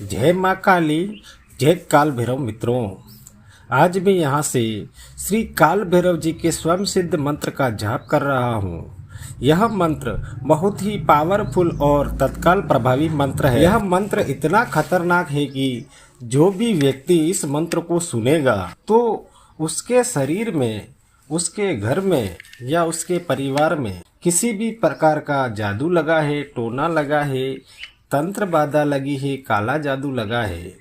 जय माँ काली, जय काल भैरव मित्रों। आज मैं यहाँ से श्री काल भैरव जी के स्वयं सिद्ध मंत्र का जाप कर रहा हूँ। यह मंत्र बहुत ही पावरफुल और तत्काल प्रभावी मंत्र है। यह मंत्र इतना खतरनाक है कि जो भी व्यक्ति इस मंत्र को सुनेगा तो उसके शरीर में, उसके घर में या उसके परिवार में किसी भी प्रकार का जादू लगा है, टोना लगा है, तंत्र बाधा लगी है, काला जादू लगा है,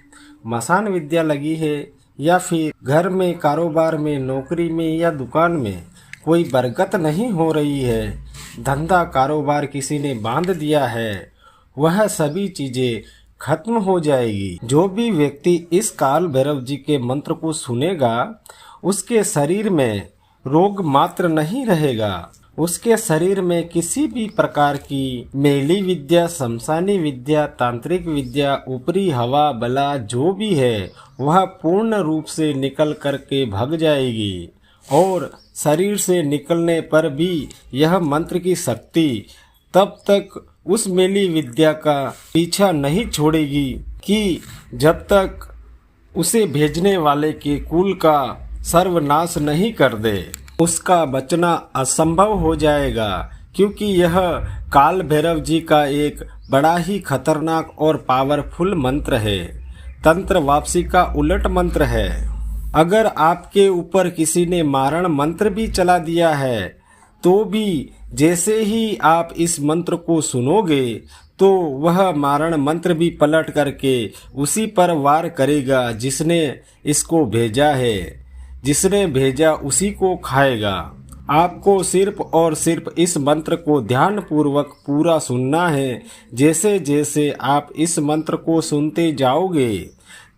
मसान विद्या लगी है, या फिर घर में, कारोबार में, नौकरी में या दुकान में कोई बरकत नहीं हो रही है, धंधा कारोबार किसी ने बांध दिया है, वह सभी चीजें खत्म हो जाएगी। जो भी व्यक्ति इस काल भैरव जी के मंत्र को सुनेगा उसके शरीर में रोग मात्र नहीं रहेगा, उसके शरीर में किसी भी प्रकार की मेली विद्या, शमशानी विद्या, तांत्रिक विद्या, ऊपरी हवा बला जो भी है वह पूर्ण रूप से निकल करके भाग जाएगी। और शरीर से निकलने पर भी यह मंत्र की शक्ति तब तक उस मेली विद्या का पीछा नहीं छोड़ेगी कि जब तक उसे भेजने वाले के कुल का सर्वनाश नहीं कर दे। उसका बचना असंभव हो जाएगा, क्योंकि यह काल भैरव जी का एक बड़ा ही खतरनाक और पावरफुल मंत्र है। तंत्र वापसी का उलट मंत्र है। अगर आपके ऊपर किसी ने मारण मंत्र भी चला दिया है तो भी जैसे ही आप इस मंत्र को सुनोगे तो वह मारण मंत्र भी पलट करके उसी पर वार करेगा जिसने इसको भेजा है। जिसने भेजा उसी को खाएगा। आपको सिर्फ और सिर्फ इस मंत्र को ध्यान पूर्वक पूरा सुनना है। जैसे जैसे आप इस मंत्र को सुनते जाओगे,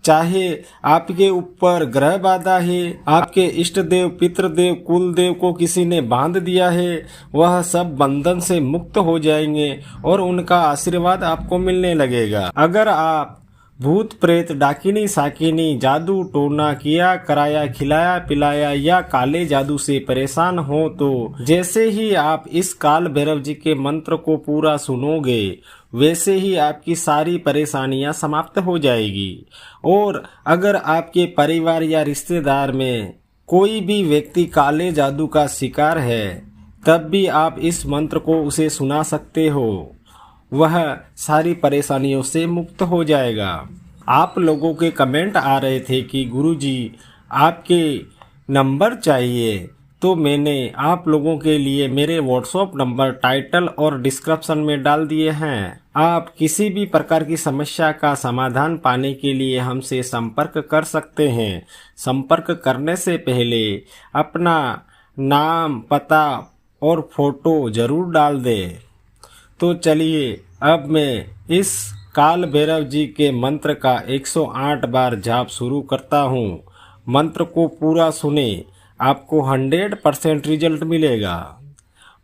चाहे आपके ऊपर ग्रह बाधा है, आपके इष्ट देव, पितृदेव, कुल देव को किसी ने बांध दिया है, वह सब बंधन से मुक्त हो जाएंगे और उनका आशीर्वाद आपको मिलने लगेगा। अगर आप भूत प्रेत, डाकिनी साकिनी, जादू टोना किया कराया, खिलाया पिलाया या काले जादू से परेशान हो तो जैसे ही आप इस काल भैरव जी के मंत्र को पूरा सुनोगे वैसे ही आपकी सारी परेशानियां समाप्त हो जाएगी। और अगर आपके परिवार या रिश्तेदार में कोई भी व्यक्ति काले जादू का शिकार है तब भी आप इस मंत्र को उसे सुना सकते हो, वह सारी परेशानियों से मुक्त हो जाएगा। आप लोगों के कमेंट आ रहे थे कि गुरुजी आपके नंबर चाहिए, तो मैंने आप लोगों के लिए मेरे व्हाट्सएप नंबर टाइटल और डिस्क्रिप्शन में डाल दिए हैं। आप किसी भी प्रकार की समस्या का समाधान पाने के लिए हमसे संपर्क कर सकते हैं। संपर्क करने से पहले अपना नाम, पता और फोटो जरूर डाल दें। तो चलिए अब मैं इस काल भैरव जी के मंत्र का 108 बार जाप शुरू करता हूँ। मंत्र को पूरा सुने, आपको 100% रिजल्ट मिलेगा।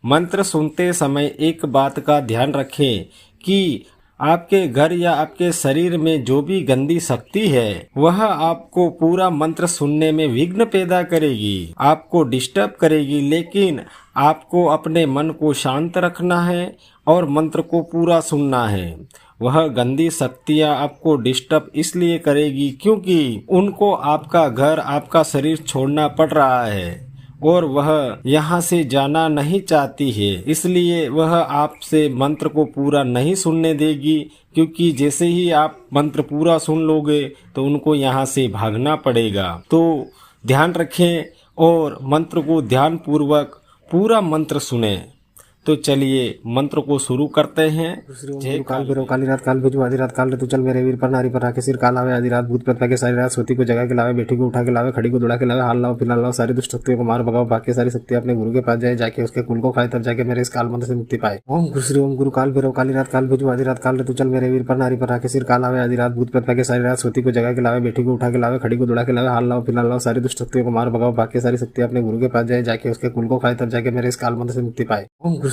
मंत्र सुनते समय एक बात का ध्यान रखें कि आपके घर या आपके शरीर में जो भी गंदी शक्ति है वह आपको पूरा मंत्र सुनने में विघ्न पैदा करेगी, आपको डिस्टर्ब करेगी, लेकिन आपको अपने मन को शांत रखना है और मंत्र को पूरा सुनना है। वह गंदी शक्तियाँ आपको डिस्टर्ब इसलिए करेगी क्योंकि उनको आपका घर, आपका शरीर छोड़ना पड़ रहा है और वह यहाँ से जाना नहीं चाहती है, इसलिए वह आपसे मंत्र को पूरा नहीं सुनने देगी। क्योंकि जैसे ही आप मंत्र पूरा सुन लोगे तो उनको यहाँ से भागना पड़ेगा। तो ध्यान रखें और मंत्र को ध्यान पूर्वक पूरा मंत्र सुने। तो चलिए मंत्र को शुरू करते हैं। जय काल भैरव काली रात काल भेजू आधी रात काल रे तू चल मेरे वीर पर नारी पर राखे सिर काल आवे आधी रात भूत प्रेत के सारी रात सोती को जगा के लावे, बैठी को उठा के लावे, खड़ी को दुड़ा के लावे, हाल लाओ फिलहाल लाओ, सारी दुष्ट शक्तियों को मार भगाओ, बाकी सारी शक्ति अपने गुरु के पास जाए, जाके उसके कुल को खाए, तब जाके मेरे इस काल मंत्र से मुक्ति पाए। ओम गुरु श्री ओम गुरु काल भैरव काली रात काल भेजू आधी रात काल रे तू चल मेरे वीर पर नारी पर राखे सिर काल आवे आधी रात भूत प्रेत के सारी रात सोती को जगा के लावे, बैठी को उठा के लावे, खड़ी को दुड़ा के लावे, हाल लाओ फिलहाल लाओ, सारी दुष्ट शक्तियों को मार भगाओ, बाकी सारी शक्ति अपने गुरु के पास जाए, जाके उसके कुल को खाए, तब जाके मेरे इस काल मंत्र से मुक्ति पाए। ओम गुरु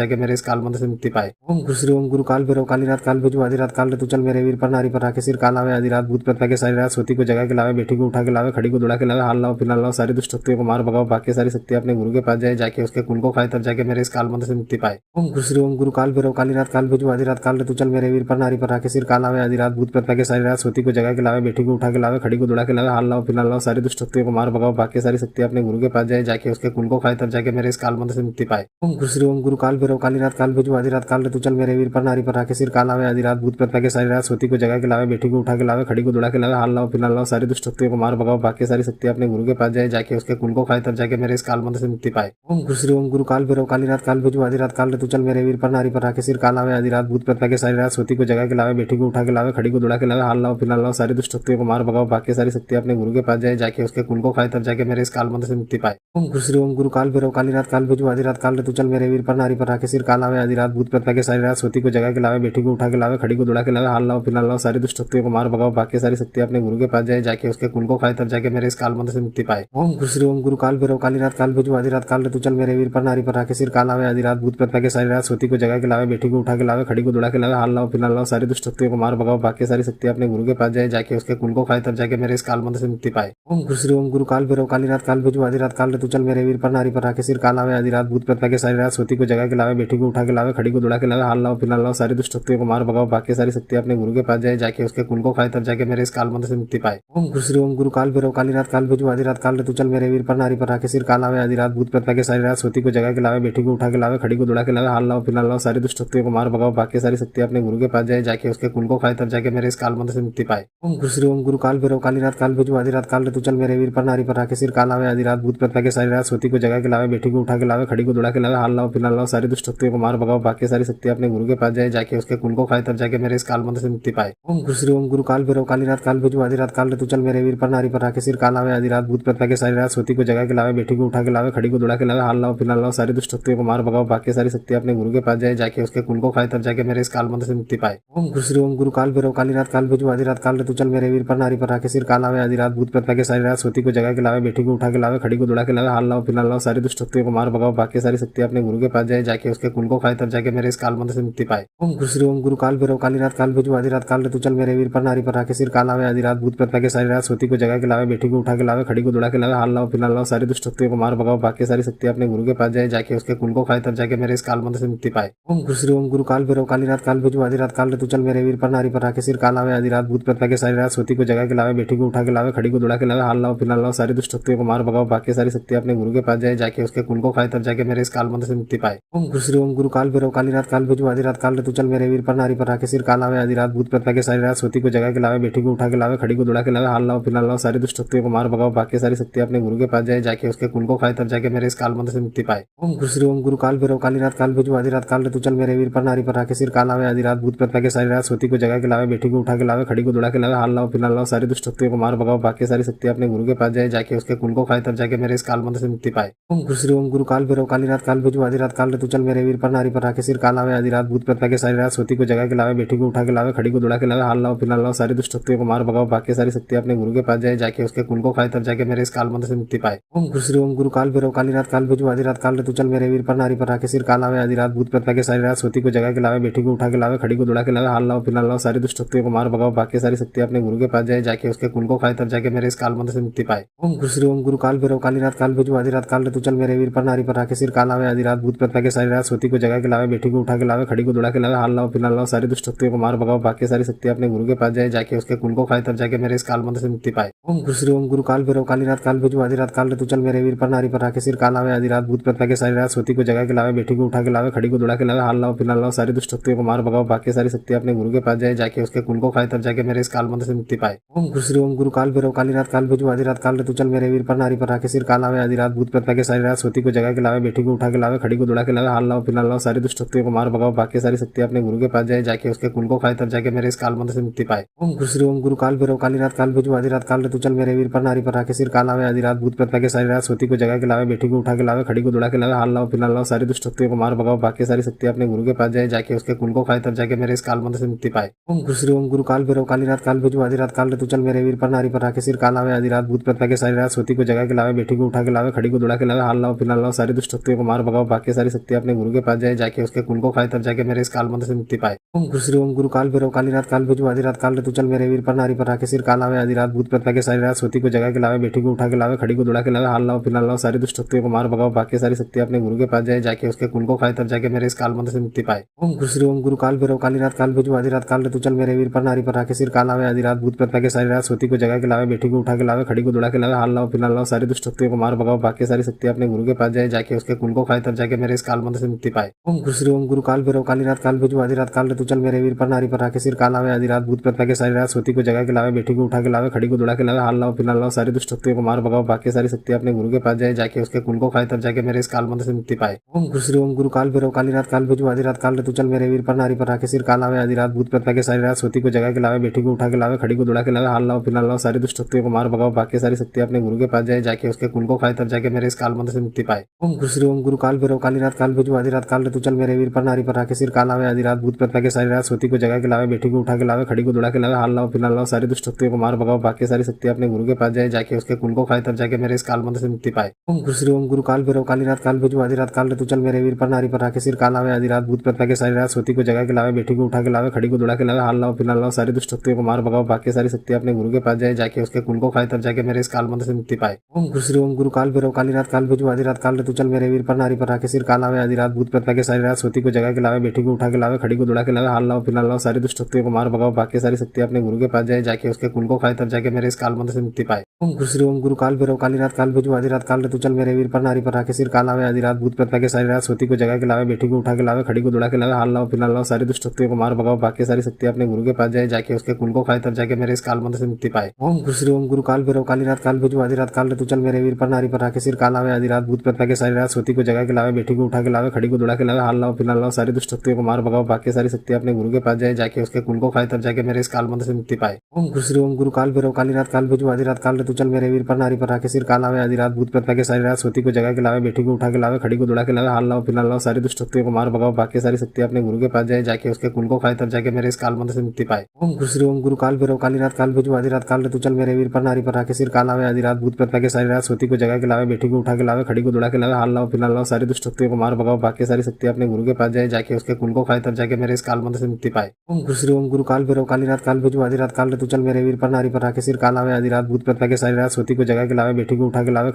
जाके मेरे इस काल मंत्र से मुक्ति पाए। ओम गुरु श्री ओम गुरु काल भैरव काली रात काल भेजू आधी रात काल रे तू चल मेरे वीर पर नारी पर राखे सिर काल आवे आधी रात भूत प्रेत के सारी रात सोती को जगा के लावे बेटी को उठा के लावे खड़ी को दुड़ा के लावे हाल लाओ फिलहाल लाओ सारी दुष्ट शक्तियों को मार भगाओ बाकी सारी शक्तियां अपने गुरु के पास जाए जाके उसके कुल को खाए तब जाके मेरे इस काल मंत्र से मुक्ति पाए। ओम गुरु श्री ओम गुरु काल भैरव काली रात काल भेजू आधी रात काल रे तू चल मेरे वीर पर नारी पर राखे सिर काल आवे आधी रात भूत प्रेत के सारी रात सोती को जगा के लावे बेटी को उठा के लावे खड़ी को दुड़ा के लावे हाल लाओ फिलहाल लाओ सारी दुष्ट शक्तियों को मार भगाओ बाकी सारी शक्तियां अपने गुरु के पास जाए जाके उसके कुल को खाए तब जाके मेरे इस काल मंत्र से मुक्ति पाए। ओम गुरु श्री ओम गुरु काल भैरव काली रात काल भेजू आधी रात काल रे तू चल मेरे वीर पर नारी पर राखे सिर काल आवे आधी रात भूत प्रेत के सारी रात सोती को जगा के लावे बेटी को उठा के लावे खड़ी को दुड़ा के लावे हाल लाओ फिलहाल लाओ सारी दुष्ट शक्तियों को मार भगाओ बाकी सारी शक्तियां अपने गुरु के पास जाए जाके उसके कुल को खाए तब जाके मेरे इस काल मंत्र से मुक्ति पाए। ओम श्री ओम गुरु काल भैरव काली रात काल भेजू आधी रात काल रे तू चल मेरे वीर पर नारी पर राखे सिर काल आवे आधी रात भूत प्रेत लागे सारी रात सोती को जगा के लावे बेटी को उठा के लावे खड़ी को दुड़ा के लावे हाल लाओ फिलहाल लाओ सारी दुष्ट शक्तियों को मार भगाओ बाकी सारी शक्ति अपने गुरु के पास जाए जाके उसके कुल को खाए तब जाके मेरे इस काल मंत्र से मुक्ति पाए। ओम श्री ओम गुरु काल भैरव काली रात काल भेजू आधी रात काल रे तू चल मेरे वीर पर नारी पर राखे सिर काल आवे आधी रात भूत प्रेत लागे सारी रात सोती को जगा के लावे बेटी को उठा के लावे खड़ी को दुड़ा के लावे हाल लाओ फिलहाल लाओ सारी दुष्ट शक्तियों को मार भगाओ बाकी सारी शक्ति अपने गुरु के पास जाए जाके उसके कुल को खाए तब जाके मेरे इस काल मंत्र से मुक्ति पाए। ओम श्री ओम गुरु काल भैरव काली रात काल भेजू आधी रात काल रे तू चल मेरे वीर पर नारी पर राखे सिर काल आवे आधी रात भूत प्रेत लागे सारी रात सोती को जगा के लावे बेटी को उठा के लावे खड़ी को दुड़ा के लावे हाल लाओ फिलहाल लाओ सारी दुष्ट शक्तियों को मार भगाओ बाकी सारी शक्ति अपने गुरु के पास जाए जाके उसके कुल को खाए तब जाके मेरे इस काल मंत्र से मुक्ति पाए। ओम श्री ओम गुरु काल भैरव काली रात काल भेजू आधी रात काल रे तू चल मेरे वीर पर नारी पर राखे सिर काल आवे आधी रात भूत प्रेत लागे सारी रात सोती को जगा के लावे बेटी को उठा के लावे खड़ी को दुड़ा के लावे हाल लाओ फिलहाल लाओ सारी दुष्ट शक्तियों को मार भगाओ बाकी सारी शक्ति अपने गुरु के पास जाए जाके उसके कुल को खाए तब जाके मेरे इस काल मंत्र से मुक्ति पाए। ओम श्री ओम गुरु काल भैरव काली रात काल भेजू आधी रात काल रे तू चल मेरे वीर पर नारी पर राखे सिर काल आवे आधी रात भूत प्रेत लागे सारी रात सोती को जगा के लावे बेटी को उठा के लावे खड़ी को दुड़ा के लावे हाल लाओ फिलहाल लाओ सारी दुष्ट शक्तियों को मार भगाओ बाकी सारी शक्ति अपने गुरु के पास जाए जाके उसके कुल को खाए तब जाके मेरे इस काल मंत्र से मुक्ति पाए। ओम श्री ओम गुरु काल भैरव काली रात काल भेजू आधी रात काल रे तू चल मेरे वीर पर नारी पर राखे सिर काल आवे आधी रात भूत प्रेत लागे सारी रात सोती को जगा के लावे बेटी को उठा के लावे खड़ी को दुड़ा के लावे हाल लाओ फिलहाल लाओ सारी दुष्ट शक्तियों को मार भगाओ बाकी सारी शक्ति अपने गुरु के पास जाए जाके उसके कुल को खाए तब जाके मेरे इस काल मंत्र से मुक्ति पाए। ओम श्री ओम गुरु काल भैरव काली रात काल भेजू आधी रात काल रे तू चल मेरे वीर पर नारी पर राखे सिर काल आवे आधी रात भूत प्रेत लागे सारी रात सोती को जगा के लावे बेटी को उठा के लावे खड़ी को दुड़ा के लावे हाल लाओ फिलहाल लाओ सारी दुष्ट शक्तियों को मार भगाओ बाकी सारी शक्ति अपने गुरु के पास जाए जाके उसके कुल को खाए तब जाके मेरे इस काल मंत्र से मुक्ति पाए। ओम श्री ओम गुरु काल भैरव काली रात काल भेजू आधी रात काल रे तू चल मेरे वीर पर नारी पर राखे सिर काल आवे आधी रात भूत प्रेत लागे सारी रात सोती को जगा के लावे बेटी को उठा के लावे खड़ी को दुड़ा के लावे हाल लाओ फिलहाल लाओ सारी दुष्ट शक्तियों को मार भगाओ बाकी सारी शक्ति अपने गुरु के पास जाए जाके उसके कुल को खाए तब जाके मेरे इस काल मंत्र से मुक्ति पाए। ओम श्री ओम गुरु काल भैरव काली रात काल भेजू आधी रात काल रे तू चल मेरे वीर पर नारी पर राखे सिर काल आवे आधी रात भूत प्रेत लागे सारी रात सोती को जगा के लावे बेटी को उठा के लावे खड़ी को दुड़ा के लावे हाल लाओ फिलहाल लाओ सारी दुष्ट शक्तियों को मार भगाओ बाकी सारी शक्ति अपने गुरु के पास जाए जाके उसके कुल को खाए तब जाके मेरे इस काल मंत्र से मुक्ति पाए। ओम श्री ओम गुरु काल भैरव काली रात काल भेजू आधी रात काल रे तू चल मेरे वीर पर नारी पर राखे सिर काल आवे आधी रात भूत प्रेत लागे सारी रात सोती को जगा के लावे बेटी को उठा के लावे खड़ी को दुड़ा के लावे हाल लाओ फिलहाल लाओ सारी दुष्ट शक्तियों को मार भगाओ बाकी सारी शक्ति अपने गुरु के पास जाए जाके उसके कुल को खाए तब जाके मेरे इस काल मंत्र से मुक्ति पाए। ओम श्री ओम गुरु काल भैरव काली रात काल भेजू आधी रात काल रे तू चल मेरे वीर पर नारी पर राखे सिर काल आवे आधी रात भूत प्रेत लागे सारी रात सोती को जगा के लावे बेटी को उठा के लावे खड़ी को दुड़ा के लावे हाल लाओ फिलहाल लाओ सारी दुष्ट शक्तियों को मार भगाओ बाकी सारी शक्ति अपने गुरु के पास जाए जाके उसके कुल को खाए तब जाके मेरे इस काल मंत्र से मुक्ति पाए। ओम श्री ओम गुरु काल भैरव काली रात काल भेजू आधी रात काल रे तू चल मेरे वीर पर नारी पर राखे सिर काल आवे आधी रात भूत प्रेत लागे सारी रात सोती को जगा के लावे बेटी को उठा के लावे खड़ी को दुड़ा के लावे हाल लाओ फिलहाल लाओ सारी दुष्ट शक्तियों को मार भगाओ बाकी सारी शक्ति अपने गुरु के पास जाए जाके उसके कुल को खाए तब जाके मेरे इस काल मंत्र से मुक्ति पाए। ओम श्री ओम गुरु काल भैरव काली रात काल भेजू आधी रात काल रे तू चल मेरे वीर पर नारी पर राखे सिर काल आवे आधी रात भूत प्रेत लागे सारी रात सोती को जगा के लावे बेटी को उठा के लावे खड़ी को दुड़ा के लावे हाल लाओ फिलहाल लाओ सारी दुष्ट शक्तियों को मार भगाओ बाकी सारी शक्ति अपने गुरु के पास जाए जाके उसके कुल को खाए तब जाके मेरे इस काल मंत्र से मुक्ति पाए। ओम श्री ओम गुरु काल भैरव काली रात काल भेजू आधी रात काल रे तू चल मेरे वीर पर नारी पर राखे सिर काल आवे आधी रात भूत प्रेत लागे सारी रात सोती को जगा के लावे बेटी को उठा के लावे खड़ी को दुड़ा के लावे हाल लाओ फिलहाल लाओ सारी दुष्ट शक्तियों को मार भगाओ बाकी सारी शक्ति अपने गुरु के पास जाए जाके उसके कुल को खाए तब जाके मेरे इस काल मंत्र से मुक्ति पाए। ओम श्री ओम गुरु काल भैरव काली रात काल भेजू आधी रात काल रे तू चल मेरे वीर पर नारी पर राखे सिर काल आवे आधी रात भूत प्रेत लागे सारी रात सोती को जगा के लावे बेटी को उठा के लावे खड़ी को दुड़ा के लावे हाल लाओ फिलहाल लाओ सारी दुष्ट शक्तियों को मार भगाओ बाकी सारी शक्ति अपने गुरु के पास जाए जाके उसके कुल को खाए तब जाके मेरे इस काल मंत्र से मुक्ति पाए। ओम श्री ओम गुरु काल भैरव काली रात काल भेजू आधी रात काल रे तू चल मेरे वीर पर नारी पर राखे सिर काल आवे आधी रात भूत प्रेत लागे सारी रात सोती को जगा के लावे बेटी को उठा के लावे खड़ी को दुड़ा के लावे हाल लाओ फिलहाल लाओ सारी दुष्ट शक्तियों को मार भगाओ बाकी सारी शक्ति अपने गुरु के पास जाए जाके उसके कुल को खाए तब जाके मेरे इस काल मंत्र से मुक्ति पाए। ओम श्री ओम गुरु काल भैरव काली रात काल भेजू आधी रात काल रे तू चल मेरे वीर पर नारी पर राखे सिर काल आवे आधी रात भूत प्रेत लागे सारी रात सोती को जगा के लावे बेटी को उठा के लावे खड़ी को दुड़ा के लावे हाल लाओ फिलहाल लाओ सारी दुष्ट शक्तियों को मार भगाओ बाकी सारी शक्ति अपने गुरु के पास जाए जाके उसके कुल को खाए तब जाके मेरे इस काल मंत्र से मुक्ति पाए। ओम श्री ओम गुरु काल भैरव काली रात काल भेजू आधी रात काल रे तू चल मेरे वीर पर नारी पर राखे सिर काल आवे आधी रात भूत प्रेत लागे सारी रात सोती को जगा के लावे बेटी को उठा के लावे खड़ी को दुड़ा के लावे हाल लाओ फिलहाल लाओ सारी दुष्ट शक्तियों को मार भगाओ बाकी सारी शक्ति अपने गुरु के पास जाए जाके उसके कुल को खाए तब जाके मेरे इस काल मंत्र से मुक्ति पाए। ओम श्री ओम गुरु काल भैरव काली रात काल भेजू आधी रात काल रे तू चल मेरे वीर पर नारी पर राखे सिर काल आवे आधी रात भूत प्रेत लागे सारी रात सोती को जगा के लावे बेटी को उठा के लावे खड़ी को दुड़ा के लावे हाल लाओ फिलहाल लाओ सारी दुष्ट शक्तियों को मार भगाओ बाकी सारी शक्ति अपने गुरु के पास जाए जाके उसके कुल को खाए तब जाके मेरे इस काल मंत्र से मुक्ति पाए। ओम श्री ओम गुरु काल भैरव काली रात काल भेजू आधी रात काल रे तू चल मेरे वीर पर नारी पर राखे सिर काल आवे आधी रात भूत प्रेत लागे सारी रात सोती को जगा के लावे बेटी को उठा के लावे खड़ी को दुड़ा के लावे हाल लाओ फिलहाल लाओ सारी दुष्ट शक्तियों को मार भगाओ बाकी सारी शक्ति अपने गुरु के पास जाए जाके उसके कुल को खाए तब जाके मेरे इस काल मंत्र से मुक्ति पाए। ओम श्री ओम गुरु काल भैरव काली रात काल भेजू आधी रात काल रे तू चल मेरे वीर पर नारी पर राखे सिर काल आवे आधी रात भूत प्रेत लागे सारी रात सोती को जगा के लावे बेटी को उठा के लावे खड़ी को दुड़ा के लावे हाल लाओ फिलहाल लाओ सारी दुष्ट शक्तियों को मार भगाओ बाकी सारी शक्ति अपने गुरु के पास जाए जाके उसके कुल को खाए तब जाके मेरे इस काल मंत्र से मुक्ति पाए। ओम श्री ओम गुरु काल भैरव काली रात काल भेजू आधी रात काल रे तू चल मेरे वीर पर नारी पर राखे सिर काल आवे आधी रात भूत प्रेत लागे सारी रात सोती को जगा के लावे बेटी को उठा के लावे खड़ी को दुड़ा के लावे हाल लाओ फिलहाल लाओ सारी दुष्ट शक्तियों को मार भगाओ बाकी सारी शक्ति अपने अपने गुरु के पास जाए, जाके उसके कुल को खाए, तब जाके मेरे इस काल मंत्र से मुक्ति पाए। ओम गुरु श्री ओम गुरु काल भैरव काली रात काल भेजू आधी रात काल रे तू चल मेरे वीर पर नारी पर आके सिर काल आवे, आधी रात भूत प्रेत के सारी रात सोती को जगा के लावे, बेटी को उठा के लावे, खड़ी को दुड़ा के लावे, हाल लाओ फिलहाल लाओ, सारी दुष्ट शक्तियों को मार भगाओ, बाकी सारी शक्ति अपने गुरु के पास जाए, जाके उसके कुल को खाए, तब जाके मेरे इस काल मंत्र से मुक्ति पाए। ओम गुरु श्री ओम गुरु काल भैरव काली रात काल भेजू आधी रात काल रे तू चल मेरे वीर पर नारी पर आके सिर काल आवे, आधी रात भूत प्रेत के सारी रात सोती को जगा के लावे, बेटी को उठा के लावे, खड़ी को दुड़ा के लावे, हाल लाओ फिलहाल लाओ, सारी दुष्ट शक्तियों को मार भगाओ, बाकी सारी शक्ति अपने गुरु के पास जाए, जाके उसके कुल को खाए, तब जाके मेरे इस काल मंत्र से मुक्ति पाए। ओम गुरु श्री ओम गुरु काल भैरव काली रात काल भेजू आधी रात काल रे तू चल मेरे वीर पर नारी पर आके सिर काल आवे, आधी रात भूत प्रेत के सारी रात सोती को जगा के लावे, बेटी को उठा के लावे, खड़ी को दुड़ा के लावे, हाल लाओ फिलहाल लाओ, सारी दुष्ट शक्तियों को मार भगाओ, बाकी सारी शक्ति अपने गुरु के पास जाए, जाके उसके कुल को खाए, तब जाके मेरे इस काल मंत्र से मुक्ति पाए। ओम गुरु श्री ओम गुरु काल भैरव काली रात काल भेजू आधी रात काल रे तू चल मेरे वीर पर नारी पर आके सिर काल आवे, आधी रात भूत प्रेत के सारी रात सोती को जगा के लावे, बेटी को उठा के लावे, खड़ी को दुड़ा के लावे, हाल लाओ फिलहाल लाओ, सारी दुष्ट शक्तियों को मार भगाओ, बाकी सारी शक्ति अपने गुरु के पास जाए, जाके उसके कुल को खाए, तब जाके मेरे इस काल मंत्र से मुक्ति पाए। ओम गुरु श्री ओम गुरु काल भैरव काली रात काल भेजू आधी रात काल रे तू चल मेरे वीर पर नारी पर आके सिर काल आवे, आधी रात भूत प्रेत के सारी रात सोती को जगा के लावे, बेटी को उठा के लावे, खड़ी को दुड़ा के लावे, हाल लाओ फिलहाल लाओ, सारी दुष्ट शक्तियों को मार भगाओ, बाकी सारी शक्ति अपने गुरु के पास जाए, जाके उसके कुल को खाए, तब जाके मेरे इस काल मंत्र से मुक्ति पाए। ओम गुरु श्री ओम गुरु काल भैरव काली रात काल भेजू आधी रात काल रे तू चल मेरे वीर पर नारी पर आके सिर काल आवे, आधी रात भूत प्रेत के सारी रात सोती को जगा के लावे, बेटी को उठा के लावे, खड़ी को दुड़ा के लावे, हाल लाओ फिलहाल लाओ, सारी दुष्ट शक्तियों को मार भगाओ, बाकी सारी शक्ति अपने गुरु के पास जाए, जाके उसके कुल को खाए, तब जाके मेरे इस काल मंत्र से मुक्ति पाए। ओम गुरु श्री ओम गुरु काल भैरव काली रात काल भेजू आधी रात काल रे तू चल मेरे वीर पर नारी पर आके सिर काल आवे, आधी रात भूत प्रेत के सारी रात सोती को जगा के लावे, बेटी को उठा के लावे, खड़ी को दुड़ा के लावे, हाल लाओ फिलहाल लाओ, सारी दुष्ट शक्तियों को मार भगाओ, बाकी सारी शक्ति अपने गुरु के पास जाए, जाके उसके कुल को खाए, तब जाके मेरे इस काल मंत्र से मुक्ति पाए। ओम गुरु श्री ओम गुरु काल भैरव काली रात काल भेजू आधी रात काल रे तू चल मेरे वीर पर नारी पर आके सिर काल आवे, आधी रात भूत प्रेत के सारी रात सोती को जगा के लावे, बेटी को उठा के लावे, खड़ी को दुड़ा के लावे, हाल लाओ फिलहाल लाओ, सारी दुष्ट शक्तियों को मार भगाओ, बाकी सारी शक्ति अपने गुरु के पास जाए, जाके उसके कुल को खाए, तब जाके मेरे इस काल मंत्र से मुक्ति पाए। ओम गुरु श्री ओम गुरु काल भैरव काली रात काल भेजू आधी रात काल रे तू चल मेरे वीर पर नारी पर आके सिर काल आवे, आधी रात भूत प्रेत के सारी रात सोती को जगा के लावे, बेटी को उठा के लावे,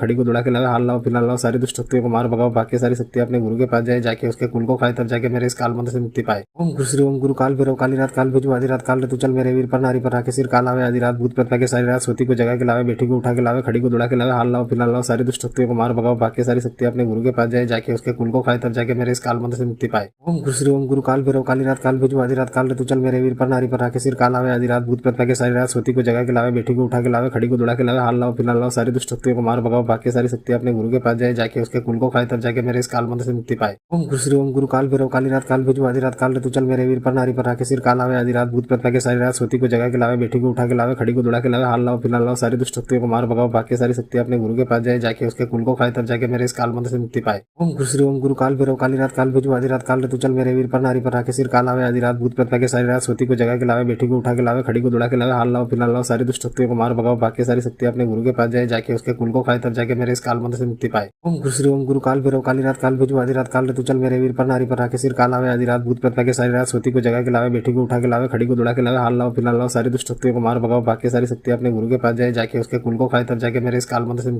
खड़ी को दुड़ा के लावे, हाल लाओ फिलहाल लाओ, सारी दुष्ट शक्तियों को मार भगाओ, बाकी सारी शक्ति अपने गुरु के पास जाए, जाके उसके कुल को खाए, तब जाके मेरे इस काल मंत्र से मुक्ति पाए। ओम गुरु श्री ओम गुरु काल भैरव काली रात काल भेजू आधी रात काल रे तू चल मेरे वीर पर नारी पर आके सिर काल आवे, आधी रात भूत प्रेत के सारी रात सोती को जगा के लावे, बेटी को उठा के लावे, खड़ी को दुड़ा के लावे, हाल लाओ फिलहाल लाओ, सारी दुष्ट शक्तियों को मार भगाओ, बाकी सारी शक्ति अपने गुरु के पास जाए, जाके उसके कुल को खाए, तब जाके मेरे इस काल मंत्र से मुक्ति पाए। ओम गुरु श्री ओम गुरु काल भैरव काली रात काल भेजू आधी रात काल रे तू चल मेरे वीर पर नारी पर आके सिर काल आवे, आधी रात भूत प्रेत के सारी रात सोती को जगा के लावे, बेटी को उठा के लावे, खड़ी को दुड़ा के लावे, हाल लाओ फिलहाल लाओ, सारी दुष्ट शक्तियों को मार भगाओ, बाकी सारी शक्ति अपने गुरु के पास जाए, जाके उसके कुल को खाए, तब जाके मेरे इस काल मंत्र से मुक्ति पाए। ओम गुरु श्री ओम गुरु काल भैरव काली रात काल भेजू आधी रात काल रे तू चल मेरे वीर पर नारी पर आके सिर काल आवे, आधी रात भूत प्रेत के सारी रात सोती को जगा के लावे, बेटी को उठा के लावे, खड़ी को दुड़ा के लावे, हाल लाओ फिलहाल लाओ, सारी दुष्ट शक्तियों को मार भगाओ, बाकी सारी शक्ति अपने गुरु के पास जाए, जाके उसके कुल को खाए, तब जाके मेरे इस काल मंत्र से मुक्ति पाए। ओम गुरु श्री ओम गुरु काल भैरव काली रात काल भेजू आधी रात काल रे तू चल मेरे वीर पर नारी पर आके सिर काल आवे, आधी रात भूत प्रेत के सारी रात सोती को जगा के लावे, बेटी को उठा के लावे, खड़ी को दुड़ा के लावे, हाल लाओ फिलहाल लाओ, सारी दुष्ट शक्तियों को मार भगाओ, बाकी सारी शक्ति अपने गुरु के पास जाए, जाके उसके कुल को खाए, तब जाके मेरे इस काल मंत्र से मुक्ति पाए। ओम गुरु श्री ओम गुरु काल भैरव काली रात काल भेजू आधी रात काल रे तू चल मेरे वीर पर नारी पर आके सिर काल आवे, आधी रात भूत प्रेत के सारी रात सोती को जगा के लावे, बेटी को उठा के लावे, खड़ी को दुड़ा के लावे, हाल लाओ फिलहाल लाओ, सारी दुष्ट शक्तियों को मार भगाओ, बाकी सारी शक्ति अपने गुरु के पास जाए, जाके उसके कुल को खाए, तब जाके मेरे इस काल मंत्र से मुक्ति पाए।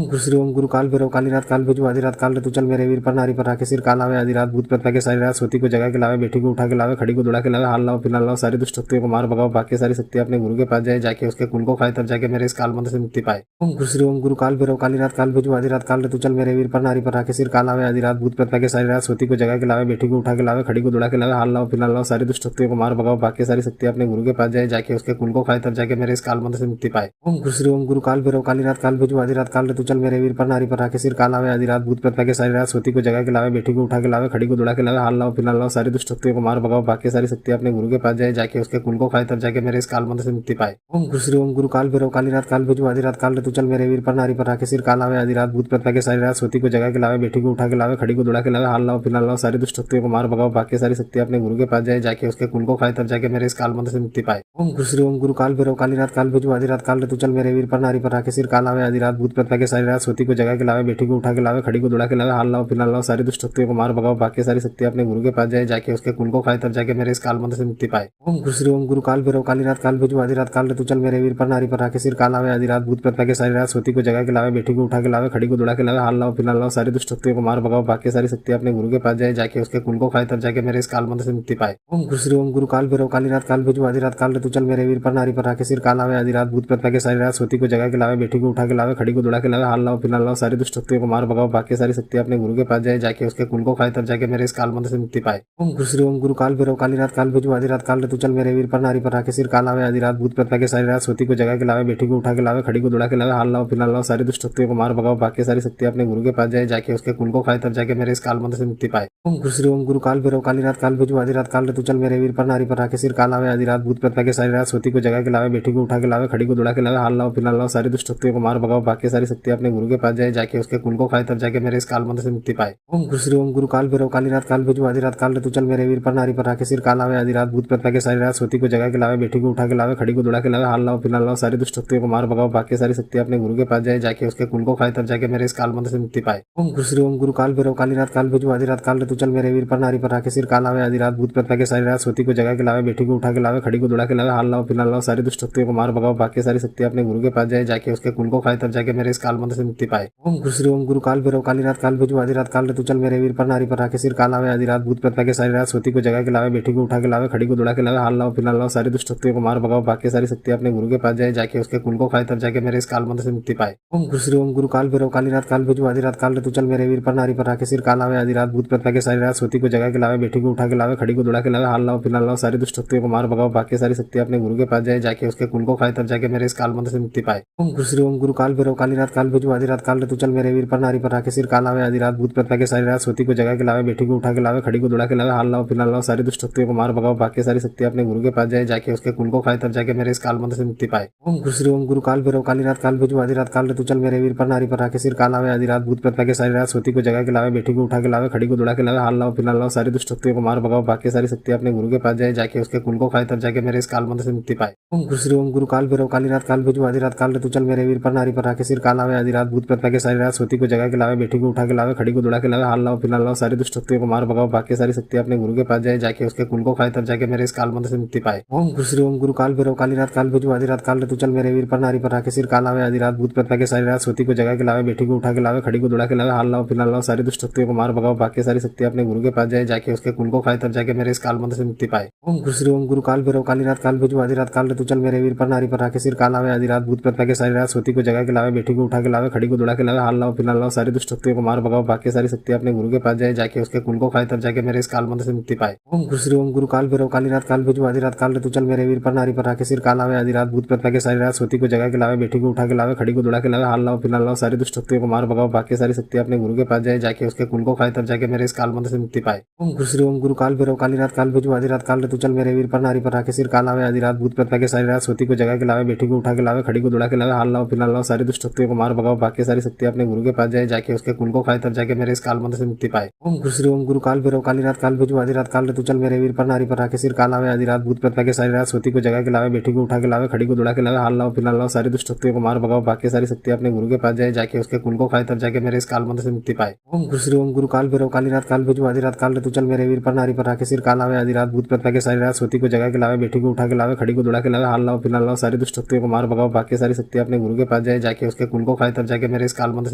ओम गुरु श्री ओम गुरु काल भैरव काली रात काल भेजू आधी रात काल रे तू चल मेरे वीर पर नारी पर आके सिर काल आवे, आधी रात भूत प्रेत के सारी रात सोती को जगा के लावे, बेटी को उठा के लावे, खड़ी को दुड़ा के लावे, हाल लाओ फिलहाल लाओ, सारी दुष्ट शक्तियों को मार भगाओ, बाकी सारी शक्ति अपने गुरु के पास जाए, जाके उसके कुल को खाए, तब जाके मेरे इस काल मंत्र से मुक्ति पाए। ओम गुरु श्री ओम गुरु काल भैरव काली रात काल भेजू आधी रात काल रे तू चल मेरे वीर पर नारी पर आके सिर काल आवे, आधी रात भूत प्रेत के सारी रात सोती को जगा के लावे, बेटी को उठा के लावे, खड़ी को दुड़ा के लावे, हाल लाओ फिलहाल लाओ, सारी दुष्ट शक्तियों को मार भगाओ, बाकी सारी शक्ति अपने गुरु के पास जाए, जाके उसके कुल को खाए, तब जाके मेरे इस काल मंत्र से मुक्ति पाए। ओम गुरु श्री ओम गुरु काल भैरव काली रात काल भेजू आधी रात काल रे तू चल मेरे वीर पर नारी पर आके सिर काल आवे, आधी रात भूत प्रेत के सारी रात सोती को जगा के लावे, बेटी को उठा के लावे, खड़ी को दुड़ा के लावे, हाल लाओ फिलहाल लाओ, सारी दुष्ट शक्तियों को मार भगाओ, बाकी सारी शक्ति अपने गुरु के पास जाए, जाके उसके कुल को खाए, तब जाके मेरे इस काल मंत्र से मुक्ति पाए। ओम गुरु श्री ओम गुरु काल भैरव काली रात काल भेजू आधी रात काल रे तू चल मेरे वीर पर नारी पर आके सिर काल आवे, आधी रात भूत प्रेत के सारी रात सोती को जगा के लावे, बेटी को उठा के लावे, खड़ी को दुड़ा के लावे, हाल लाओ फिलहाल लाओ, सारी दुष्ट शक्तियों को मार भगाओ, बाकी सारी शक्ति अपने गुरु के पास जाए, जाके उसके कुल को खाए, तब जाके मेरे इस काल मंत्र से मुक्ति पाए। ओम गुरु श्री ओम गुरु काल भैरव काली रात काल भेजू आधी रात काल रे तू चल मेरे वीर पर नारी पर आके सिर काल आवे, आधी रात भूत प्रेत के सारी रात सोती को जगा के लावे, बेटी को उठा के लावे, खड़ी को दुड़ा के लावे, हाल लाओ फिलहाल लाओ, सारी दुष्ट शक्तियों को मार भगाओ, बाकी सारी शक्ति अपने गुरु के पास जाए, जाके उसके कुल को खाए, तब जाके मेरे इस काल मंत्र से मुक्ति पाए। ओम गुरु श्री ओम गुरु काल भैरव काली रात काल भेजू आधी रात काल रे तू चल मेरे वीर पर नारी पर आके सिर काल आवे, आधी रात भूत प्रेत के सारी रात सोती को जगा के लावे, बेटी को उठा के लावे, खड़ी को दुड़ा के लावे, हाल लाओ फिलहाल लाओ, सारी दुष्ट शक्तियों को मार भगाओ, बाकी सारी शक्ति अपने गुरु के पास जाए, जाके उसके कुल को खाए, तब जाके मेरे इस काल मंत्र से मुक्ति पाए। ओम गुरु श्री ओम गुरु काल भैरव काली रात काल भेजू आधी रात काल रे तू चल मेरे वीर पर नारी पर आके सिर काल आवे, आधी रात भूत प्रेत के सारी रात सोती को जगा के लावे, बेटी को उठा के लावे, खड़ी को दुड़ा के लावे, हाल लाओ फिलहाल लाओ, सारी दुष्ट शक्तियों को मार भगाओ, बाकी सारी शक्ति अपने गुरु के पास जाए, जाके उसके कुल को खाए, तब जाके मेरे इस काल मंत्र से मुक्ति पाए। ओम गुरु श्री ओम गुरु काल भैरव काली रात काल भेजू आधी रात काल रे तू चल मेरे वीर पर नारी पर आके सिर काल आवे, आधी रात भूत प्रेत के सारी रात सोती को जगा के लावे, बेटी को उठा के लावे, खड़ी को दुड़ा के लावे, हाल लाओ फिलहाल लाओ, सारी दुष्ट शक्तियों को मार भगाओ, भाग्य सारी शक्ति अपने गुरु के पास जाए, जाके उसके कुल को खाए, तब जाके मेरे इस काल मंत्र से मुक्ति पाए। ओम गुरु श्री ओम गुरु काल भैरव काली रात काल भेजू आधी रात काल रे तू चल मेरे वीर पर नारी पर राखे सिर काल आवे, आधी रात भूत प्रेत लागे सारी रात सोती को जगा के लावे, बेटी को उठा के लावे, खड़ी को दुड़ा के लावे, हाल लाओ फिलहाल लाओ, सारी दुष्ट शक्तियों को मार भगाओ, भाग्य सारी शक्ति अपने गुरु के पास जाए, जाके उसके कुल को खाए, तब जाके मेरे इस काल मंत्र से मुक्ति पाए। ओम गुरु श्री ओम गुरु काल भैरव काली रात काल भेजू आधी रात काल रे तू चल मेरे वीर पर नारी पर राखे सिर काल आवे, आधी रात भूत प्रेत लागे सारी रात सोती को जगा के लावे, बेटी को उठा के लावे, खड़ी को दुड़ा के लावे, हाल लाओ फिलहाल लाओ, सारी दुष्ट शक्तियों को मार भगाओ, भाग्य सारी शक्ति अपने गुरु के पास जाए, जाके उसके कुल को खाए, तब जाके मेरे इस काल मंत्र से मुक्ति पाए। ओम गुरु श्री ओम गुरु काल भैरव काली रात काल भेजू आधी रात काल रे तू चल मेरे वीर पर नारी पर राखे सिर काल आवे, आधी रात भूत प्रेत लागे सारी रात सोती को जगा के लावे, बेटी को उठा के लावे, खड़ी को दुड़ा के लावे, हाल लाओ फिलहाल लाओ, सारी दुष्ट शक्तियों को मार भगाओ, भाग्य सारी शक्ति अपने गुरु के पास जाए, जाके उसके कुल को खाए, तब जाके मेरे इस काल मंत्र से मुक्ति पाए। ओम गुरु श्री ओम गुरु काल भैरव काली रात काल भेजू आधी रात काल रे तू चल मेरे वीर पर नारी पर राखे सिर काल आवे, आधी रात भूत प्रेत लागे सारी रात सोती को जगा के लावे, बेटी को उठा के लावे, खड़ी को दुड़ा के लावे, हाल लाओ फिलहाल लाओ, सारी दुष्ट शक्तियों को मार भगाओ, भाग्य सारी शक्ति अपने गुरु के पास जाए, जाके उसके कुल को खाए, तब जाके मेरे इस काल मंत्र से मुक्ति पाए। ओम गुरु श्री ओम गुरु काल भैरव काली रात काल भेजू आधी रात काल रे तू चल मेरे वीर पर नारी पर राखे सिर काल आवे, आधी रात भूत प्रेत लागे सारी रात सोती को जगा के लावे, बेटी को उठा के लावे, खड़ी को दुड़ा के लावे, हाल लाओ फिलहाल लाओ, सारी दुष्ट शक्तियों को मार भगाओ, भाग्य सारी शक्ति अपने गुरु के पास जाए, जाके उसके कुल को खाए, तब जाके मेरे इस काल मंत्र से मुक्ति पाए। ओम गुरु श्री ओम गुरु काल भैरव काली रात काल भेजू आधी रात काल रे तू चल मेरे वीर पर नारी पर राखे सिर काल आवे, आधी रात भूत प्रेत लागे सारी रात सोती को जगा के लावे, बेटी को उठा के लावे, खड़ी को दुड़ा के लावे, हाल लाओ फिलहाल लाओ, सारी दुष्ट शक्तियों को मार भगाओ, भाग्य सारी शक्ति अपने गुरु के पास जाए, जाके उसके कुल को खाए, तब जाके मेरे इस काल मंत्र से मुक्ति पाए। ओम गुरु श्री ओम गुरु काल भैरव काली रात काल भेजू आधी रात काल रे तू चल मेरे वीर पर नारी पर राखे सिर काल आवे, आधी रात भूत प्रेत लागे सारी रात सोती को जगा के लावे, बेटी को उठा के लावे, खड़ी को दुड़ा के लावे, हाल लाओ फिलहाल लाओ, सारी दुष्ट शक्तियों को मार भगाओ, भाग्य सारी शक्ति अपने गुरु के पास जाए, जाके उसके कुल को खाए, तब जाके मेरे इस काल मंत्र से मुक्ति पाए। ओम गुरु श्री ओम गुरु काल भैरव काली रात काल भेजू आधी रात काल रे तू चल मेरे वीर पर नारी पर राखे सिर काल आवे, आधी रात भूत प्रेत लागे सारी रात सोती को जगा के लावे, बेटी को उठा के लावे, खड़ी को दुड़ा के लावे, हाल लाओ फिलहाल लाओ, सारी दुष्ट शक्तियों को मार भगाओ, भाग्य सारी शक्ति अपने गुरु के पास जाए, जाके उसके कुल को खाए, तब जाके मेरे इस काल मंत्र से मुक्ति पाए। ओम गुरु श्री ओम गुरु काल भैरव काली रात काल भेजू आधी रात काल रे तू चल मेरे वीर पर नारी पर राखे सिर काल आवे, आधी रात भूत प्रेत लागे सारी रात सोती को जगा के लावे, बेटी को उठा के लावे, खड़ी को दुड़ा के लावे, हाल लाओ फिलहाल लाओ, सारी दुष्ट शक्तियों को मार भगाओ, भाग्य सारी शक्ति अपने गुरु के पास जाए, जाके उसके कुल को खाए, तब जाके मेरे इस काल मंत्र से मुक्ति पाए। ओम गुरु श्री ओम गुरु काल भैरव काली रात काल भेजू आधी रात काल रे तू चल मेरे वीर पर नारी पर राखे सिर काल आवे, आधी रात भूत प्रेत लागे सारी रात सोती को जगा के लावे, बेटी को उठा के लावे, खड़ी को दुड़ा के लावे, हाल लाओ फिलहाल लाओ, सारी दुष्ट शक्तियों को मार भगाओ, भाग्य सारी शक्ति अपने गुरु के पास जाए, जाके उसके कुल को खाए, तब जाके मेरे इस काल मंत्र से मुक्ति पाए। ओम गुरु श्री ओम गुरु काल भैरव काली रात काल भेजू आधी रात काल रे तू चल मेरे वीर पर नारी पर राखे सिर काल आवे, आधी रात भूत प्रेत लागे सारी रात सोती को जगा के लावे, बेटी को उठा के लावे, खड़ी को दुड़ा के लावे, हाल लाओ फिलहाल लाओ, सारी दुष्ट शक्तियों को मार भगाओ, भाग्य सारी शक्ति अपने गुरु के पास जाए, जाके उसके कुल को खाए, तब जाके मेरे इस काल मंत्र से मुक्ति पाए। ओम गुरु श्री ओम गुरु काल भैरव काली रात काल भेजू आधी रात काल रे तू चल मेरे वीर पर नारी पर राखे सिर काल आवे, आधी रात भूत प्रेत लागे सारी रात सोती को जगा के लावे, बेटी को उठा के लावे, खड़ी को दुड़ा के लावे, हाल लाओ फिलहाल लाओ, सारी दुष्ट शक्तियों को मार भगाओ, भाग्य सारी शक्ति अपने गुरु के पास जाए, जाके उसके कुल को खाए, तब जाके मेरे इस काल मंत्र से मुक्ति पाए। ओम गुरु श्री ओम गुरु काल भैरव काली रात काल भेजू आधी रात काल रे तू चल मेरे वीर पर नारी पर राखे सिर काल आवे, आधी रात भूत प्रेत लागे सारी रात सोती को जगा के लावे, बेटी को उठा के लावे, खड़ी को दुड़ा के लावे, हाल लाओ फिलहाल लाओ, सारी दुष्ट शक्तियों को मार भगाओ, भाग्य सारी शक्ति अपने गुरु के पास जाए, जाके उसके कुल को खाए, तब जाके मेरे इस काल मंत्र से मुक्ति पाए। ओम गुरु श्री ओम गुरु काल भैरव काली रात काल भेजू आधी रात काल रे तू चल मेरे वीर पर नारी पर राखे सिर काल आवे, आधी रात भूत प्रेत लागे सारी रात सोती को जगा के लावे, बेटी को उठा के लावे, खड़ी को दुड़ा के लावे, हाल लाओ फिलहाल लाओ, सारी दुष्ट शक्तियों को मार भगाओ, भाग्य सारी शक्ति अपने गुरु के पास जाए, जाके उसके कुल को खाए, तब जाके मेरे इस काल मंत्र से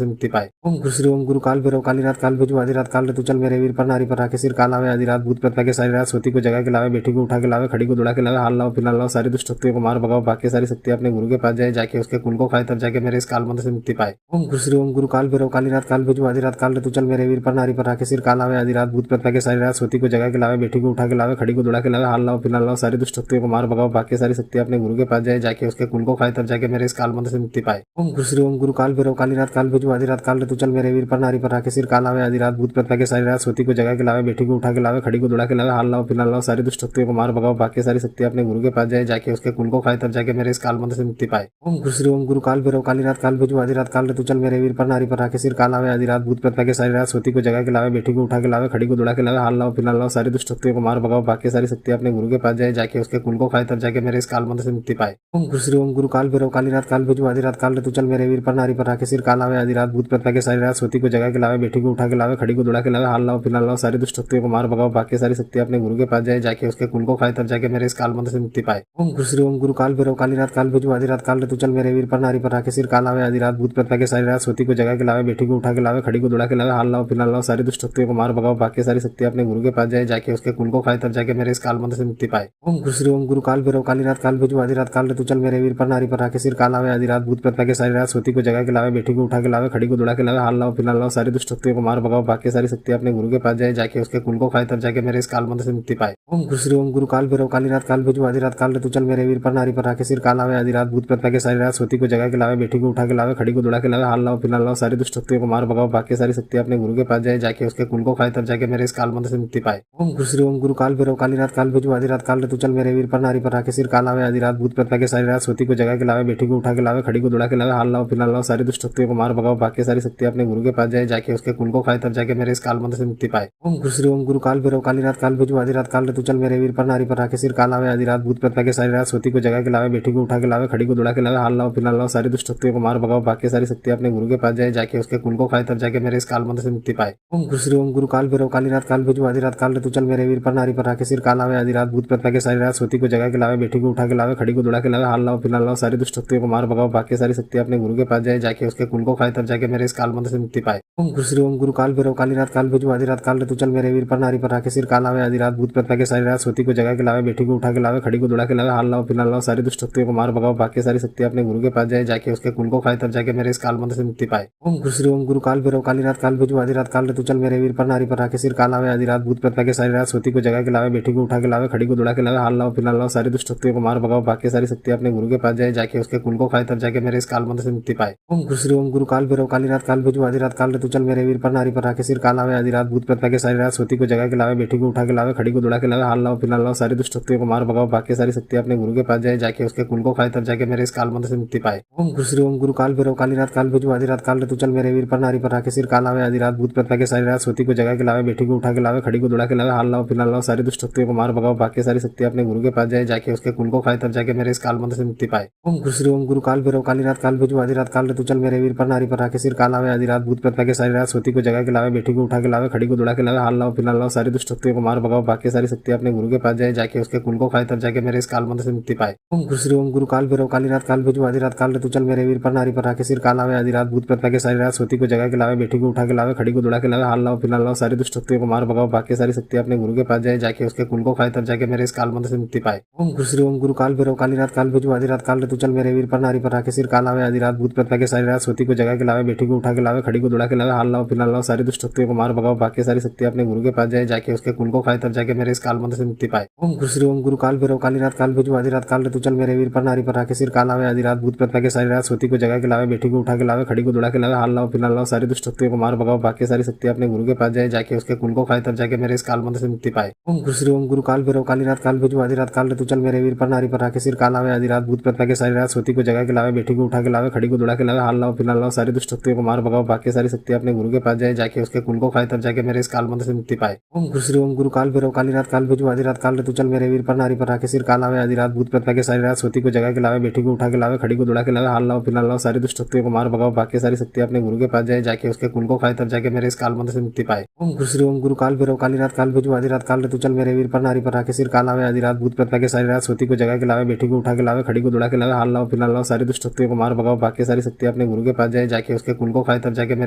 मुक्ति पाए। ओम गुरु श्री ओम गुरु काल भैरव काली रात काल भेजू आधी रात काल रे तू चल मेरे वीर पर नारी पर राखे सिर काल आवे, आधी रात भूत प्रेत लागे सारी रात सोती को जगा के लावे, बेटी को उठा के लावे, खड़ी को दुड़ा के लावे, हाल लाओ फिलहाल लाओ, सारी दुष्ट शक्तियों को मार भगाओ, भाग्य सारी शक्ति अपने गुरु के पास जाए, जाके उसके कुल को खाए, तब जाके मेरे इस काल मंत्र से मुक्ति पाए। ओम गुरु श्री ओम गुरु काल भैरव काली रात काल भेजू आधी रात काल रे तू चल मेरे वीर पर नारी पर राखे सिर काल आवे, आधी रात भूत प्रेत लागे सारी रात सोती को जगा के लावे, बेटी को उठा के लावे, खड़ी को दुड़ा के लावे, हाल लाओ फिलहाल लाओ, सारी दुष्ट शक्तियों को मार भगाओ, भाग्य सारी शक्ति अपने गुरु के पास जाए, जाके उसके कुल को खाए, तब जाके मेरे इस काल मंत्र से मुक्ति पाए। ओम गुरु श्री ओम गुरु काल भैरव काली रात काल भेजू आधी रात काल रे तू चल मेरे वीर पर नारी पर राखे सिर काल आवे, आधी रात भूत प्रेत लागे सारी रात सोती को जगा के लावे, बेटी को उठा के लावे, खड़ी को दुड़ा के लावे, हाल लाओ फिलहाल लाओ, सारी दुष्ट शक्तियों को मार भगाओ, भाग्य सारी शक्ति अपने गुरु के पास जाए, जाके उसके कुल को खाए, तब जाके मेरे इस काल मंत्र से मुक्ति पाए। ओम गुरु श्री ओम गुरु काल भैरव काली रात काल भेजू आधी रात काल रे तू चल मेरे वीर पर नारी पर राखे सिर काल आवे, आधी रात भूत प्रेत लागे सारी रात सोती को जगा के लावे, बेटी को उठा के लावे, खड़ी को दुड़ा के लावे, हाल लाओ फिलहाल लाओ, सारी दुष्ट शक्तियों को मार भगाओ, भाग्य सारी शक्ति अपने गुरु के पास जाए, जाके उसके कुल को खाए, तब जाके मेरे इस काल मंत्र से मुक्ति पाए। ओम गुरु श्री ओम गुरु काल भैरव काली रात काल भेजू आधी रात काल रे तू चल मेरे वीर पर नारी पर राखे सिर काल आवे, आधी रात भूत प्रेत लागे सारी रात सोती को जगा के लावे, बेटी को उठा के लावे, खड़ी को दुड़ा के लावे, हाल लाओ फिलहाल लाओ, सारी दुष्ट शक्तियों को मार भगाओ, भाग्य सारी शक्ति अपने गुरु के पास जाए, जाके उसके कुल को खाए, तब जाके मेरे इस काल मंत्र से मुक्ति पाए। ओम गुरु श्री ओम गुरु काल भैरव काली रात काल भेजू आधी रात काल रे तू चल मेरे वीर पर नारी पर राखे सिर काल आवे, आधी रात भूत प्रेत लागे सारी रात सोती को जगा के लावे, बेटी को उठा के लावे, खड़ी को दुड़ा के लावे, हाल लाओ फिलहाल लाओ, सारी दुष्ट शक्तियों को मार भगाओ, भाग्य सारी शक्ति अपने गुरु के पास जाए, जाके उसके कुल को खाए, तब जाके मेरे इस काल मंत्र से मुक्ति पाए। ओम गुरु श्री ओम गुरु काल भैरव काली रात काल भेजू आधी रात काल रे तू चल मेरे वीर पर नारी पर राखे सिर काल आवे, आधी रात भूत प्रेत लागे सारी रात सोती को जगा के लावे, बेटी को उठा के लावे, खड़ी को दुड़ा के लावे, हाल लाओ फिलहाल लाओ, सारी दुष्ट शक्तियों को मार भगाओ, भाग्य सारी शक्ति अपने गुरु के पास जाए, जाके उसके कुल को खाए, तब जाके मेरे इस काल मंत्र से मुक्ति पाए। ओम गुरु श्री ओम गुरु काल भैरव काली रात काल भेजू आधी रात काल रे तू चल मेरे वीर पर नारी पर राखे सिर काल आवे, आधी रात भूत प्रेत लागे सारी रात सोती को जगा के लावे, बेटी को उठा के लावे, खड़ी को दुड़ा के लावे, हाल लाओ फिलहाल लाओ, सारी दुष्ट शक्तियों को मार भगाओ, बाकी सारी शक्ति अपने गुरु के पास जाए, जाके उसके कुल को खाए, तब जाके मेरे इस काल मंत्र से मुक्ति पाए। ओम गुरु श्री ओम गुरु काल भैरव काली रात काल भेजू आधी रात काल रे तू चल मेरे वीर पर नारी पर आके सिर काल आवे, आधी रात भूत प्रेत के सारी रात सोती को जगा के लावे, बेटी को उठा के लावे, खड़ी को दुड़ा के लावे, हाल लाओ फिलहाल लाओ, सारी दुष्ट शक्तियों को मार भगाओ, बाकी सारी शक्ति अपने गुरु के पास जाए, जाके उसके कुल को खाए, तब जाके मेरे इस काल मंत्र से मुक्ति पाए। ओम गुरु श्री ओम गुरु काल भैरव काली रात काल भेजू आधी रात काल रे तू चल मेरे वीर पर नारी पर आके सिर काल आवे, आधी रात भूत प्रेत के सारी रात सोती को जगा के लावे, बेटी को उठा के लावे, खड़ी को दुड़ा के लावे, हाल लाओ फिलहाल लाओ, सारी दुष्ट शक्तियों को मार भगाओ, बाकी सारी शक्ति अपने गुरु के पास जाए, जाके उसके कुल को खाए, तब जाके मेरे इस काल मंत्र से मुक्ति पाए। ओम गुरु श्री ओम गुरु काल भैरव काली रात काल भेजू आधी रात काल रे तू चल मेरे वीर पर नारी पर आके सिर काल आवे, आधी रात भूत प्रेत के सारी रात सोती को जगा के लावे, बेटी को उठा के लावे, खड़ी को दुड़ा के लावे, हाल लाओ फिलहाल लाओ, सारी दुष्ट शक्तियों को मार भगाओ, बाकी सारी शक्ति अपने गुरु के पास जाए, जाके उसके कुल को खाए, तब जाके मेरे इस काल मंत्र से मुक्ति पाए। ओम गुरु श्री ओम गुरु काल भैरव काली रात काल भेजू आधी रात काल रे तू चल मेरे वीर पर नारी पर आके सिर काल आवे, आधी रात भूत प्रेत के सारी रात सोती को जगा के लावे, बेटी को उठा के लावे, खड़ी को दुड़ा के लावे, हाल लाओ फिलहाल लाओ, सारी दुष्ट शक्तियों को मार भगाओ, बाकी सारी शक्ति अपने गुरु के पास जाए, जाके उसके कुल को खाए, तब जाके मेरे इस काल मंत्र से मुक्ति पाए। ओम गुरु श्री ओम गुरु काल भैरव काली रात काल भेजू आधी रात काल रे तू चल मेरे वीर पर नारी पर आके सिर काल आवे, आधी रात भूत प्रेत के सारी रात सोती को जगा के लावे, बेटी को उठा के लावे, खड़ी को दुड़ा के लावे, हाल लाओ फिलहाल लाओ, सारी दुष्ट शक्तियों को मार भगाओ, बाकी सारी शक्ति अपने गुरु के पास जाए, जाके उसके कुल को खाए, तब जाके मेरे इस काल मंत्र से मुक्ति पाए। ओम गुरु श्री ओम गुरु काल भैरव काली रात काल भेजू आधी रात काल रे तू चल मेरे वीर पर नारी पर आके सिर काल आवे, आधी रात भूत प्रेत के सारी रात सोती को जगा के लावे, बेटी को उठा के लावे, खड़ी को दुड़ा के लावे, हाल लाओ फिलहाल लाओ, सारी दुष्ट शक्तियों को मार भगाओ, बाकी सारी शक्ति अपने गुरु के पास जाए, जाके उसके कुल को खाए, तब जाके मेरे इस काल मंत्र से मुक्ति पाए। ओम गुरु श्री ओम गुरु काल भैरव काली रात काल भेजू आधी रात काल रे तू चल मेरे वीर पर नारी पर आके सिर काल आवे, आधी रात भूत प्रेत के सारी रात सोती को जगा के लावे, बेटी को उठा के लावे, खड़ी को दुड़ा के लावे, हाल लाओ फिलहाल लाओ, सारी दुष्ट शक्तियों को मार भगाओ, बाकी सारी शक्ति अपने गुरु के पास जाए, जाके उसके कुल को खाए, तब जाके मेरे इस काल मंत्र से मुक्ति पाए। ओम गुरु श्री ओम गुरु काल भैरव काली रात काल भेजू आधी रात काल रे तू चल मेरे वीर पर नारी पर आके सिर काल आवे, आधी रात भूत प्रेत के सारी रात सोती को जगा के लावे, बेटी को उठा के लावे, खड़ी को दुड़ा के लावे, हाल लाओ फिलहाल लाओ, सारी दुष्ट शक्तियों को मार भगाओ, बाकी सारी शक्ति अपने गुरु के पास जाए, जाके उसके कुल को खाए, तब जाके मेरे इस काल मंत्र से मुक्ति पाए। ओम गुरु श्री ओम गुरु काल भैरव काली रात काल भेजू आधी रात काल रे तू चल मेरे वीर पर नारी पर आके सिर काल आवे, आधी रात भूत प्रेत के सारी रात सोती को जगा के लावे, बेटी को उठा के लावे, खड़ी को दुड़ा के लावे, हाल लाओ फिलहाल लाओ, सारी दुष्ट शक्तियों को मार भगाओ, बाकी सारी शक्ति अपने गुरु के पास जाए, जाके उसके कुल को खाए, तब जाके मेरे इस काल मंत्र से मुक्ति पाए। ओम गुरु श्री ओम गुरु काल भैरव काली रात काल भेजू आधी रात काल रे तू चल मेरे वीर पर नारी पर आके सिर काल आवे, आधी रात भूत प्रेत के सारी रात सोती को जगा के लावे, बेटी को उठा के लावे, खड़ी को दुड़ा के लावे, हाल लाओ फिलहाल लाओ, सारी दुष्ट शक्तियों को मार भगाओ, बाकी सारी शक्ति अपने गुरु के पास जाए, जाके उसके कुल को खाए, तब जाके मेरे इस काल मंत्र से मुक्ति पाए। ओम गुरु श्री ओम गुरु काल भैरव काली रात काल भेजू आधी रात काल रे तू चल मेरे वीर पर नारी पर आके सिर काल आवे, आधी रात भूत प्रेत के सारी रात सोती को जगा के लावे, बेटी को उठा के लावे, खड़ी को दुड़ा के लावे, हाल लाओ फिलहाल लाओ, सारी दुष्ट शक्तियों को मार भगाओ, बाकी सारी शक्ति अपने गुरु के पास जाए, जाके उसके कुल को खाए, तब जाके मेरे इस काल मंत्र से मुक्ति पाए। ओम गुरु श्री ओम गुरु काल भैरव काली रात काल भेजू आधी रात काल रे तू चल मेरे वीर पर नारी पर आके सिर काल आवे, आधी रात भूत प्रेत के सारी रात सोती को जगा के लावे, बेटी को उठा के लावे, खड़ी को दुड़ा के लावे, हाल लाओ फिलहाल लाओ, सारी दुष्ट शक्तियों को मार भगाओ, बाकी सारी शक्ति अपने गुरु के पास जाए, जाके उसके कुल को खाए, तब जाके मेरे इस काल मंत्र से मुक्ति पाए। ओम गुरु श्री ओम गुरु काल भैरव काली रात काल भेजू आधी रात काल रे तू चल मेरे वीर पर नारी पर आके सिर काल आवे, आधी रात भूत प्रेत के सारी रात सोती को जगा के लावे, बेटी को उठा के लावे, खड़ी को दुड़ा के लावे, हाल लाओ फिलहाल लाओ, सारी दुष्ट शक्तियों को मार भगाओ, बाकी सारी शक्ति अपने गुरु के पास जाए, जाके उसके कुल को खाए, तब जाके मेरे इस काल मंत्र से मुक्ति पाए। ओम गुरु श्री ओम गुरु काल भैरव काली रात काल भेजू आधी रात काल रे तू चल मेरे वीर पर नारी पर आके सिर काल आवे, आधी रात भूत प्रेत के सारी रात सोती को जगा के लावे, बेटी को उठा के लावे, खड़ी को दुड़ा के लावे, हाल लाओ फिलहाल लाओ, सारी दुष्ट शक्तियों को मार भगाओ, बाकी सारी शक्ति अपने गुरु के पास जाए, जाके उसके कुल को खाए, तब जाके मेरे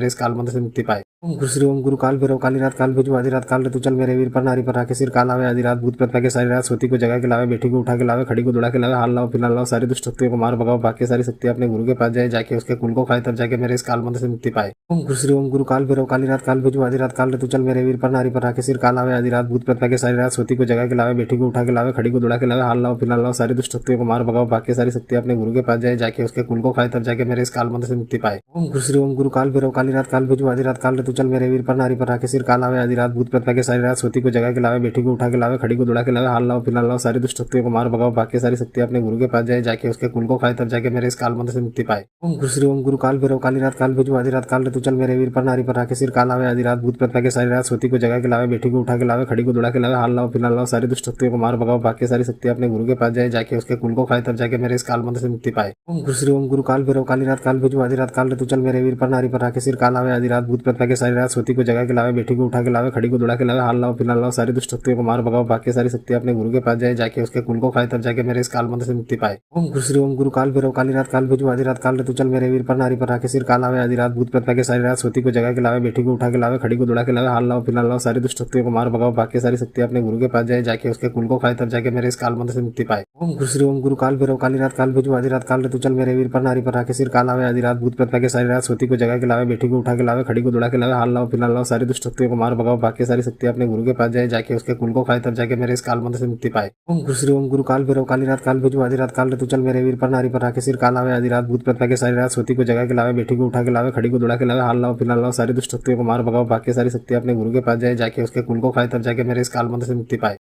इस काल मंत्र से मुक्ति पाए। ओम गुरु श्री ओम गुरु काल भैरव काली रात काल भेजू आधी रात काल रे तू चल मेरे वीर पर नारी पर आके सिर काल आवे, आधी रात भूत प्रेत के सारी रात सोती को जगा के लावे, बेटी को उठा के लावे, खड़ी को दुड़ा के लावे, हाल लाओ फिलहाल लाओ, सारी दुष्ट शक्तियों को मार भगाओ, बाकी सारी शक्ति अपने गुरु के पास जाए, जाके उसके कुल को खाए, तब जाके मेरे इस काल मंत्र से मुक्ति पाए। ओम गुरु श्री ओम गुरु काल भैरव काली रात काल भेजू आधी रात काल रे तू चल मेरे वीर पर नारी पर आके सिर काल आवे, आधी रात भूत प्रेत के सारी रात सोती को जगा के लावे, बेटी को उठा के लावे, खड़ी को दुड़ा के लावे, हाल लाओ फिलहाल लाओ, सारी दुष्ट शक्तियों को मार भगाओ, बाकी सारी शक्ति अपने गुरु के पास जाए, जाके उसके कुल को खाए, तब जाके मेरे इस काल मंत्र से मुक्ति पाए। ओम गुरु श्री ओम गुरु काल भैरव काली रात काल भेजू आधी रात काल रे तू चल मेरे वीर पर नारी पर आके सिर काल आवे, आधी रात भूत प्रेत के सारी रात सोती को जगा के लावे, बेटी को उठा के लावे, खड़ी को दुड़ा के लावे, हाल लाओ फिलहाल लाओ, सारी दुष्ट शक्तियों को मार भगाओ, बाकी सारी शक्ति अपने गुरु के पास जाए, जाके उसके कुल को खाए, तब जाके मेरे इस काल मंत्र से मुक्ति पाए। ओम गुरु श्री ओम गुरु काल भैरव काली रात काल भेजू आधी रात काल रे तू चल मेरे वीर पर नारी पर आके सिर काल आवे, आधी रात भूत प्रेत के सारी रात सोती को जगा के लावे, बेटी को उठा के लावे, खड़ी को दुड़ा के लावे, हाल लाओ फिलहाल लाओ, सारी दुष्ट शक्तियों को मार भगाओ, बाकी सारी शक्ति अपने गुरु के पास जाए, जाके उसके कुल को खाए, तब जाके मेरे इस काल मंत्र से मुक्ति पाए। ओम गुरु श्री ओम गुरु काल भैरव काली रात काल भेजू आधी रात काल रे तू चल मेरे वीर पर नारी पर आके सिर काल आवे, आधी रात भूत प्रेत के सारी रात सोती को जगा के लावे, बेटी को उठा के लावे, खड़ी को दुड़ा के लावे, हाल लाओ फिलहाल लाओ, सारी दुष्ट शक्तियों को मार भगाओ, बाकी सारी शक्ति अपने गुरु के पास जाए, जाके उसके कुल को खाए, तब जाके मेरे इस काल मंत्र से मुक्ति पाए। ओम गुरु श्री ओम गुरु काल भैरव काली रात काल भेजू आधी रात काल रे तू चल मेरे वीर पर नारी पर आके सिर काल आवे, आधी रात भूत प्रेत के सारी रात सोती को जगा के लावे, बेटी को उठा के लावे, खड़ी को दुड़ा के लावे, हाल लाओ फिलहाल लाओ, सारी दुष्ट शक्तियों को मार भगाओ, बाकी सारी शक्ति अपने गुरु के पास जाए, जाके उसके कुल को खाए, तब जाके मेरे इस काल मंत्र से मुक्ति पाए। ओम गुरु श्री ओम गुरु काल भैरव काली रात काल भेजो आधी रात काल रे तू चल मेरे वीर पर नारी पर राखे सिर काल आवे आधी रात भूत प्रेत के सारी रात सोती को जगा के लावे बेटी को उठा के लावे खड़ी को दुड़ा के लावे हाल लाओ फिलहाल लाओ सारी दुष्ट शक्तियों को मार भगाओ बाकी सारी शक्ति अपने गुरु के पास जाए जाके उसके कुल को खाए तब जाके मेरे इस काल मंत्र से मुक्ति पाए। ओम गुरु श्री ओम गुरु काल भैरव काली रात काल भेजो आधी रात काल रे तू चल मेरे वीर पर नारी पर राखे सिर काल आवे आधी रात भूत प्रेत के सारी रात सोती को जगा के लावे बेटी को उठा के लावे खड़ी को दुड़ा के लावे हाल लाओ फिलहाल लाओ सारी दुष्ट शक्तियों को मार भगाओ बाकी सारी शक्ति अपने गुरु के पास जाए जाके उसके कुल को खाए तब जाके मेरे इस काल मंत्र से मुक्ति पाए।